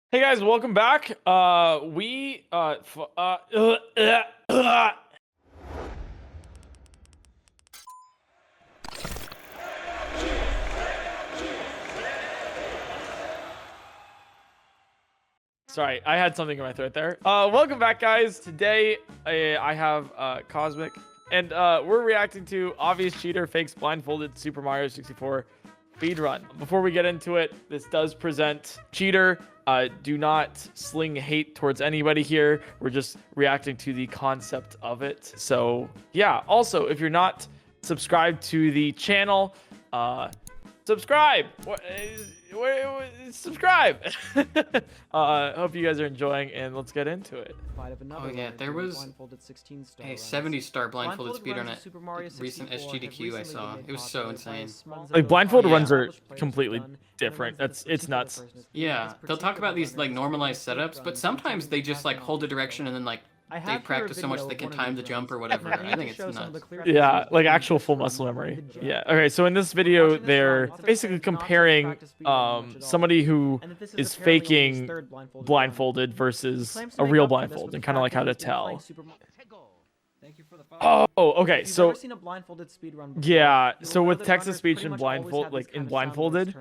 Hey guys, welcome back. Sorry, I had something in my throat there. Welcome back, guys. Today, I have Cosmic, and we're reacting to Obvious Cheater Fakes Blindfolded Super Mario 64 Speedrun. Before we get into it, this does present Cheater. Do not sling hate towards anybody here. We're just reacting to the concept of it. So, yeah. Also, if you're not subscribed to the channel, subscribe. Subscribe. Hope you guys are enjoying, and let's get into it. Oh yeah, there was a 70-star blindfolded speedrun at recent SGDQ I saw. It was so insane. Like blindfold runs are completely different. It's nuts. Yeah, they'll talk about these like normalized setups, but sometimes they just like hold a direction and then like they practice so much they can time the jump or whatever. I think it's nuts. Yeah, like actual full muscle memory. Yeah. Okay, so in this video, they're basically comparing somebody who is faking blindfolded versus a real blindfold and kind of like how to tell. Oh, okay. So yeah, so with Texas speech and blindfold, like in blindfolded,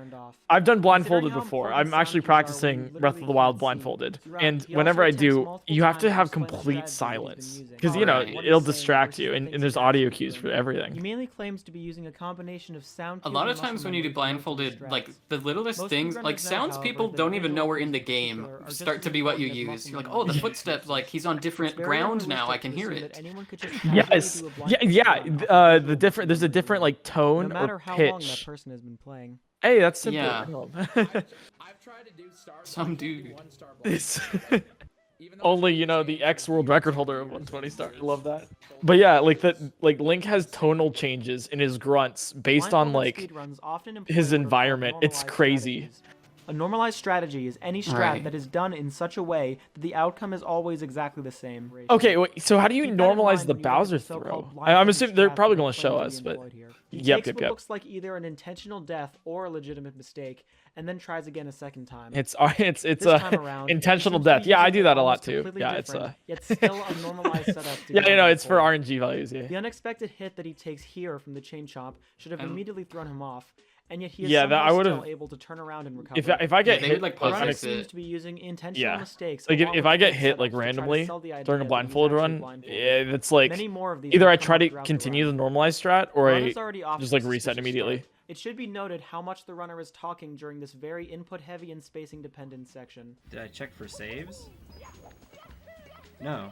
I've done blindfolded before. I'm actually practicing Breath of the Wild blindfolded, and whenever I do, you have to have complete silence because you know it'll distract you, and there's audio cues for everything. He mainly claims to be using a combination of sound. A lot of times when you do blindfolded, like the littlest things, like sounds people don't even know are in the game start to be what you use. You're like, oh, the footsteps, like he's on different ground now. I can hear it. Yes. Yeah. There's a different like tone or pitch. That person has been playing. Hey, that's simple. Yeah. I've tried to do Some dude. This only the ex world record holder of 120 stars. I love that. But yeah, like Link has tonal changes in his grunts based on like his environment. It's crazy. A normalized strategy is any strat that is done in such a way that the outcome is always exactly the same. Okay, wait, so how do you normalize the Bowser throw? I'm assuming they're probably going to show us, but yep. What looks like either an intentional death or a legitimate mistake, and then tries again a second time. It's a intentional death. Yeah, I do that a lot too. Yeah, it's yet still a normalized setup. Yeah, it's for RNG values. Yeah. The unexpected hit that he takes here from the chain chomp should have immediately thrown him off. And yet he is still able to turn around and recover. If I get hit, like seems to be using intentional mistakes. Like if I get hit like randomly during a blindfold run, it's like either I try to continue the normalized strat or I just like reset immediately. It should be noted how much the runner is talking during this very input-heavy and spacing-dependent section. Did I check for saves? No.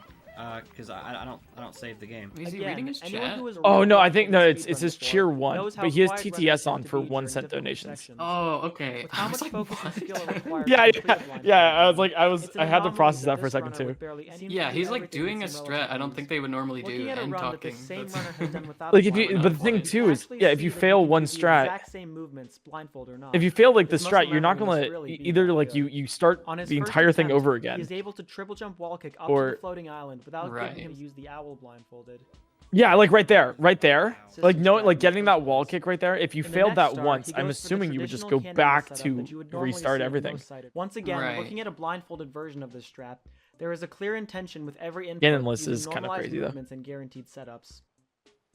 Because I don't save the game. Is he reading his chat? Oh no, I think no, it's his tier 1, but he has TTS on for 1-cent donations. Oh, okay. I was like, what? Yeah. I had to process that for a second too. Yeah, he's like doing a strat I don't think they would normally do and talking. Like but the thing too is, yeah, if you fail one strat, if you fail like the strat, you're not gonna either like you start the entire thing over again. He's able to triple jump wall kick up to the floating island without getting him to use the owl blindfolded. Yeah, like right there. Like getting that wall kick right there. If you failed that once, I'm assuming you would just go back to restart everything. Once again, looking at a blindfolded version of this strat, there is a clear intention with every input Ganonless is kind of crazy though. And guaranteed setups.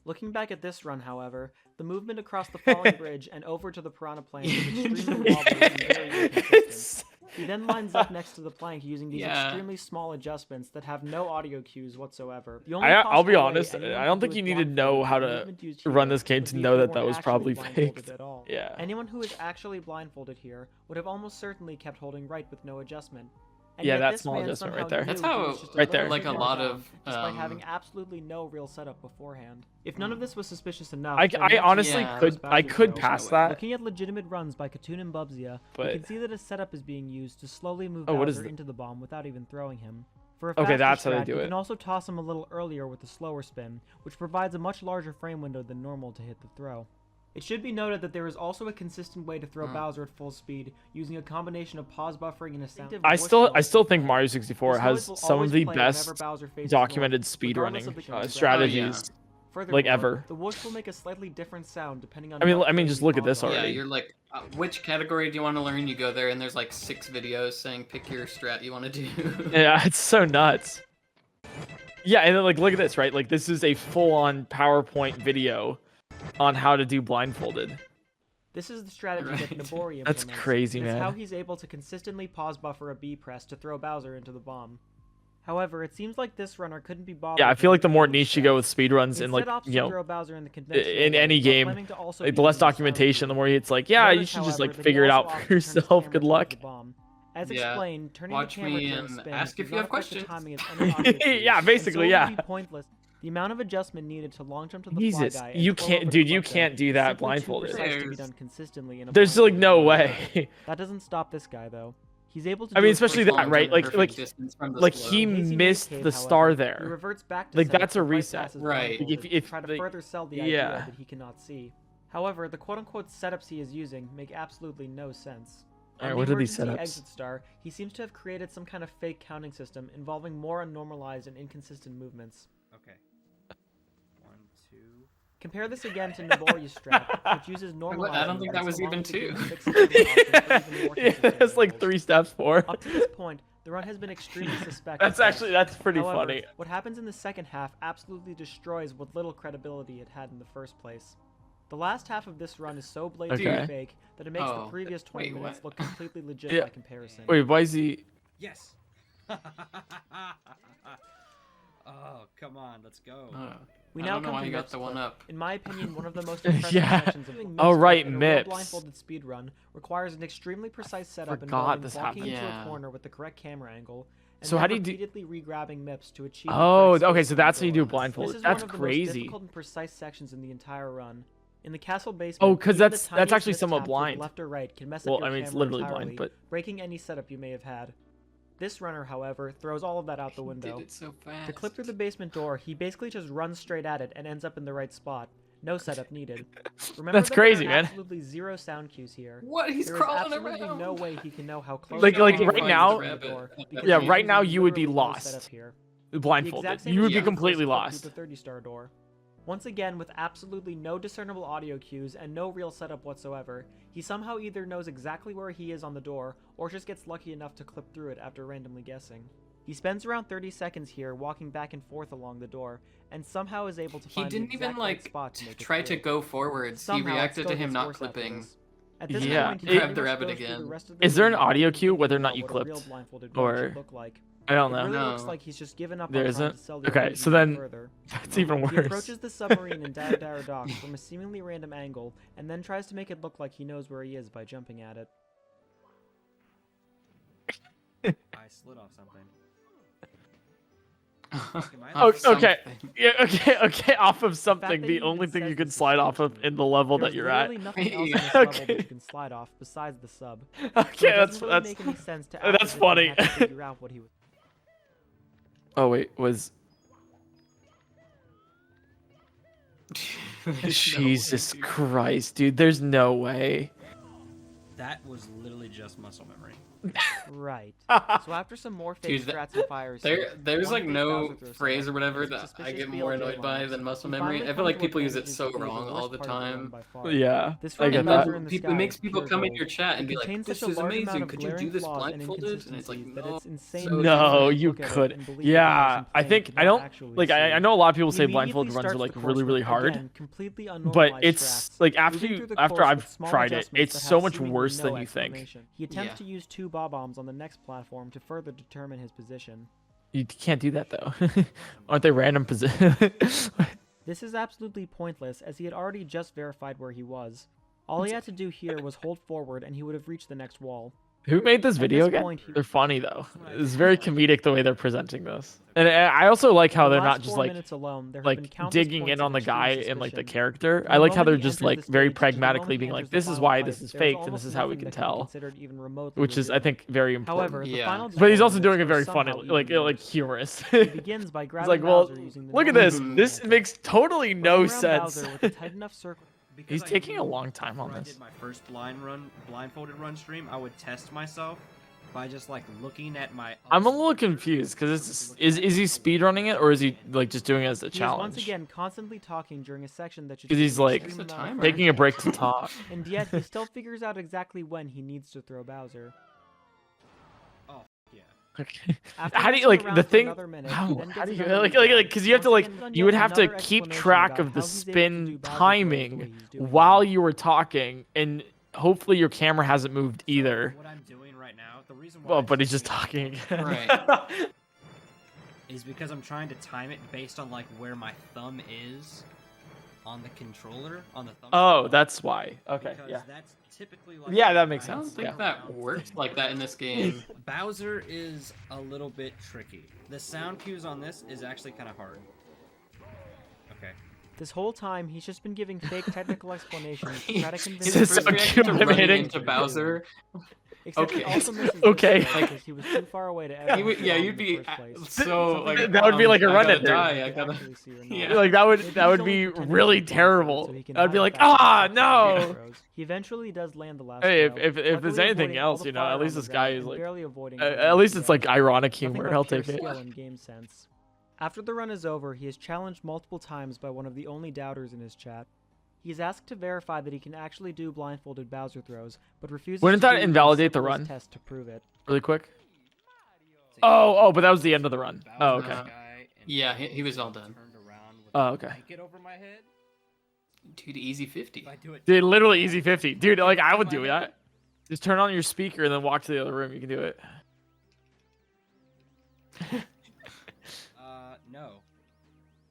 Looking back at this run, however, the movement across the falling bridge and over to the piranha plane is extremely wobbly and very inconsistent. He then lines up next to the plank using these extremely small adjustments that have no audio cues whatsoever. I'll be honest, I don't think you need to know how to run this game to know that was probably faked. Yeah. Anyone who is actually blindfolded here would have almost certainly kept holding right with no adjustment. And yeah, that small adjustment right there. That's how, like a lot of, despite having absolutely no real setup beforehand. If none of this was suspicious enough, I honestly could pass that. Looking at legitimate runs by Katoon and Bubzia, you can see that a setup is being used to slowly move Bowser into the bomb without even throwing him. For a faster that's how they strat, do it. You can also toss him a little earlier with a slower spin, which provides a much larger frame window than normal to hit the throw. It should be noted that there is also a consistent way to throw Bowser at full speed, using a combination of pause buffering and a sound. I still think Mario 64 has some of the best documented speedrunning strategies Furthermore, ever. the whoosh will make a slightly different sound depending on. I mean, just look at this Yeah, already. you're like, which category do you want to learn? You go there, and there's like 6 videos saying pick your strat you want to do. Yeah, it's so nuts. Yeah, and then like look at this, right? Like this is a full-on PowerPoint video on how to do blindfolded. This is the strategy that Nabori That's implements. crazy, It's man. how he's able to consistently pause buffer a B press to throw Bowser into the bomb. However, it seems like this runner couldn't be bothered. Yeah, I feel like the more with niche you go with speedruns and like, opts you to know, throw Bowser in the conventional in way, any while game, claiming to also like be the less using sound documentation, the cues. more it's like, yeah, you Notice, should just however, like that he figure it also out opts for to turn his yourself. camera Good towards luck. the bomb. As Yeah. explained, turning Watch the camera me during and spin ask does if you not have affect the questions. timing of any audio cues, Yeah, and basically, so yeah. it would be pointless. The amount of adjustment needed to long jump to the Jesus, fly guy you and twirl can't, over dude, the you clip can't deck do is that simply too blindfolded. precise to be There's- done consistently in a There's like blindfolded no game. way. That doesn't stop this guy though. He's able to. I do mean, it especially for that, long right? jump Like, and Perfect distance from the like slope. he Hazy missed Maze the Cave, star however, there. He reverts back to Like, setup that's a for right reset. passes Right. blindfolded If- to try to like, further sell the yeah. idea that he cannot see. However, the quote-unquote setups he is using make absolutely no sense. Alright, On what the are these emergency setups? exit star, he seems to have created some kind of fake counting system involving more unnormalized and inconsistent movements. Okay. 1, 2. Compare this again to Nabori's strat, which uses normalized I don't think that movements was even along with the 2. game's 6 camera options for even more Yeah, consistent that's like angles. 3 steps more. Up to this point, the run has been extremely suspect. That's pretty However, funny. what happens in the second half absolutely destroys what little credibility it had in the first place. The last half of this run is so blatantly Okay. fake that it makes the Oh, previous 20 wait, minutes what? look completely legit Yeah. by comparison. Wait, why is he? Yes. Oh, come on, let's go. We I now don't know come why to you got Mip's the one clip. up. In my opinion, one of the most impressive Yeah. sections of doing Oh, Mip's right, clip in a real Mips. blindfolded speedrun requires an extremely precise setup Forgot involving this walking happened. into Yeah. a corner with the correct camera angle and So then how do you do- repeatedly re-grabbing Mips to achieve the Oh, correct okay, space so on the that's how you do door. blindfolded. This is That's one of the crazy. most difficult and precise sections in the entire run. In the castle basement, Oh, 'cause even the that's tiniest actually somewhat mistap to the blind. left or right can mess Well, up your I mean, it's camera literally entirely, blind, but breaking any setup you may have had. This runner, however, throws all of that out the window. Did it so fast. To clip through the basement door, he basically just runs straight at it and ends up in the right spot. No setup needed. Remember That's that crazy, there are man. absolutely zero sound cues here. What? He's There is crawling absolutely around. no way he can know how close Like- the like door right is now- to the door, because Yeah, there right is now you would be literally no lost. setup here. blindfolded. The exact same You would be thing completely goes lost. through the 30-star door. Once again, with absolutely no discernible audio cues and no real setup whatsoever, he somehow either knows exactly where he is on the door, or just gets lucky enough to clip through it after randomly guessing. He spends around 30 seconds here walking back and forth along the door, and somehow is able to He find the didn't even exact right like spot to make it try to through. go forwards. Somehow, he it reacted still to him gets not worse after clipping. this. At this Yeah, point, he it- pretty the much rabbit goes through the again. rest of the Is there an video audio without cue thinking whether or not about you what a real clipped? blindfolded run Or- should look like. I don't It know. really No. looks like he's just given up There on trying isn't? to sell the Okay, illusion so any then- further. That's even He worse. approaches the submarine in Dara Dara Dock from a seemingly random angle, and then tries to make it look like he knows where he is by jumping at it. I slid off something. Am I Oh, the- okay. Something. Yeah, okay, off of fact something. that The he only even thing says you can this is slide off of in the level that There's you're at. literally nothing else in this Okay. level that you can slide off besides the sub. So it Okay, doesn't really that's make any sense to that's act as if he funny. had to figure out what he was. Oh wait, was There's no Jesus way, dude. Christ, dude? There's no way. That was literally just muscle memory. Right. So after some more fake Dude, strats and fires, There's one like fake no Bowser throw phrase or setup, whatever and that some I suspicious get more BLJ annoyed by lines, than muscle he memory. finally I feel comes like to a people use point it that so is the wrong all worst the part of run time. by far. Yeah, This I run get And is that. Bowser in then the it sky makes is people pure come in gold. your chat and It be like, contains "This such a is large amount amazing. of Could you do glaring this flaws and blindfolded?" And it's like, inconsistencies that no. it's insane so to No, even you look at it could. and believe the Yeah, person I playing think could I not don't actually like. see. I know a lot of people He say immediately blindfolded runs are starts like the really course really with, hard, again, completely but unnormalized it's strats. like after Moving through the after course I've with small tried it, adjustments it's that so have much seemingly worse no than you think. explanation. He attempts Yeah. to use 2 bob-ombs on the next platform to further determine his position. You can't do that though. Aren't they random position? This is absolutely pointless, as he had already just verified where he was. All he had to do here was hold forward and he would have reached the next wall. Who made this At video this again? point, he- They're funny though. It's very comedic the way they're presenting this, and I also like how In the they're not last just 4 like minutes alone, there have been like countless digging points in on of the extreme guy and like the suspicion. character. From I the like how moment they're he just enters like the very stage to the moment pragmatically he being like, enters the this is final why fight, this is there faked and almost this is how we nothing can that be tell, considered even remotely which is I revealing. think very important. However, the Yeah. final But he's also performance doing it very goes funny, somehow like even like worse. humorous. He begins by grabbing like, well, Bowser using the look at normal this. movement This method. makes totally Running no around sense. Bowser with a tight enough circle. Because He's I taking a knew long time on whenever this. I did my first blindfolded run stream, I would test myself by just like looking at my. I'm a little confused because is he speedrunning it or is he like just doing it as a He is challenge? once again constantly talking during a section that should 'Cause he's, take an like, extreme It's a amount of timer. taking a break to talk. and yet he still figures out exactly when he needs to throw Bowser. Oh yeah. Okay. After How do you messing like around the for thing? another minute, How he then do gets you another like rebound. because you have to Once like again, you would have to another keep explanation track about of the how he's able to do spin Bowser throws the way timing he's doing while them. you were talking, and hopefully your camera hasn't moved either. What I'm doing right now, the reason why. Well, I'm but he's just doing talking again. Right. is because I'm trying to time it based on like where my thumb is on the controller on the thumb. Oh, that's why. Okay, Because yeah. that's typically like. Yeah, that makes I I don't sense, think yeah. that works like that in this game. Bowser is a little bit tricky. The sound cues on this is actually kind of hard. Okay. This whole time, he's just been giving fake technical explanations to try to convince His This is first so reaction to running accumulating. into Bowser. Except he Okay. also misses this Okay. shot because he was too far away to ever He would, get yeah, on in you'd the be first place. so like. That would be like a I run gotta ender. die. I Could gotta. actually see or not. Yeah. Like that would Maybe that would he's only be pretending really to be Bowser terrible. so he can I'd be hide like, the fact ah, that he's actually no. doing throws. He eventually does land the last Hey, throw, if there's luckily anything avoiding all else, the you know, fire at on least the this guy ground is and like, barely avoiding at least it's like ironic Nothing humor. but I'll pure take it. skill and game sense. After the run is over, he is challenged multiple times by one of the only doubters in his chat. He is asked to verify that he can actually do blindfolded Bowser throws, but refuses Wouldn't to that do even invalidate the simplest run? test to prove it. Really quick. Oh, but that was the end of the run. Oh, okay. Yeah, he was all done. Oh, okay. Over my head. Dude, easy 50. If I do it. Dude, literally easy 50. Dude, like I would do that. Just turn on your speaker and then walk to the other room. You can do it. No.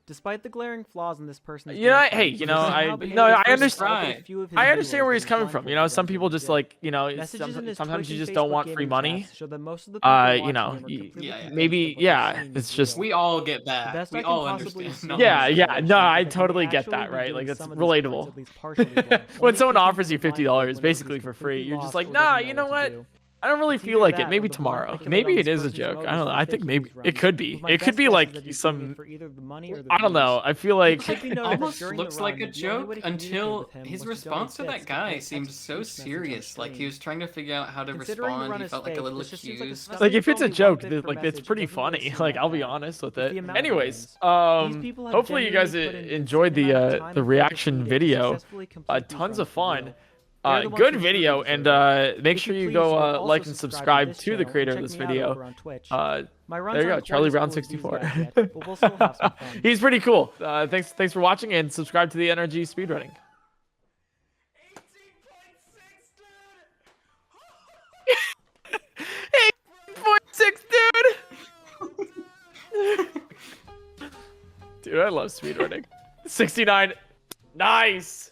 Despite the glaring flaws in this person's You know, gameplay, hey, you he know, somehow I behaved no, as I though understand. a few of his I understand viewers where he's were coming from. You know, some people just like, you know, Messages in his sometimes Twitch you and just don't Facebook want free gaming money. chats show that most of the people You watching know, him are completely yeah, convinced maybe, that what they're yeah, seeing it's is just- real. We all get The that. best We I can all possibly understand. assume Yeah, is yeah, that no, I he may totally get actually that, be right? doing Like, it's some of these parts relatable. at least partially wrong. When Only someone kicking offers to you the blindfold $50 when basically he's for free, completely you're just lost like, or nah, doesn't you know know what to what? do. I don't really It's feel either like that it. or Maybe the blunt tomorrow. speculate Maybe on it this is a person's joke. I motives don't know. for I think faking maybe these it runs. could be. But my It could best be guess like is that he's doing some. it for either the money or the I don't know. views. I feel like. It should be noted that Almost during the looks run, like a the only joke way to communicate until with him his was to response to donate that bits guy and seemed text so message on serious. Like he stream. was trying to figure out how to Considering the respond. run He is felt like a fake, little this just seems like a accused. stuff Like they if it's a only one joke, bit per like it's message, pretty doesn't really funny. seem Like that I'll be bad. honest with With the it. amount of Anyways, wins, these people have hopefully you guys genuinely put in enjoyed insane amount of time the and reaction focus needed to video. successfully complete these Tons runs of for fun. real. They're the ones Good who video, truly and deserve it. make If sure you you please, go you will like also and subscribe subscribe to to the this creator channel of this and check me out video. over on Twitch. There My runs you go, aren't Charlie quite as Brown cool as these 64. guys yet, but we'll still have some fun. He's pretty cool. Thanks for watching, and subscribe to the NRG Speedrunning. 8.6, dude. Dude, I love speedrunning. 69. Nice.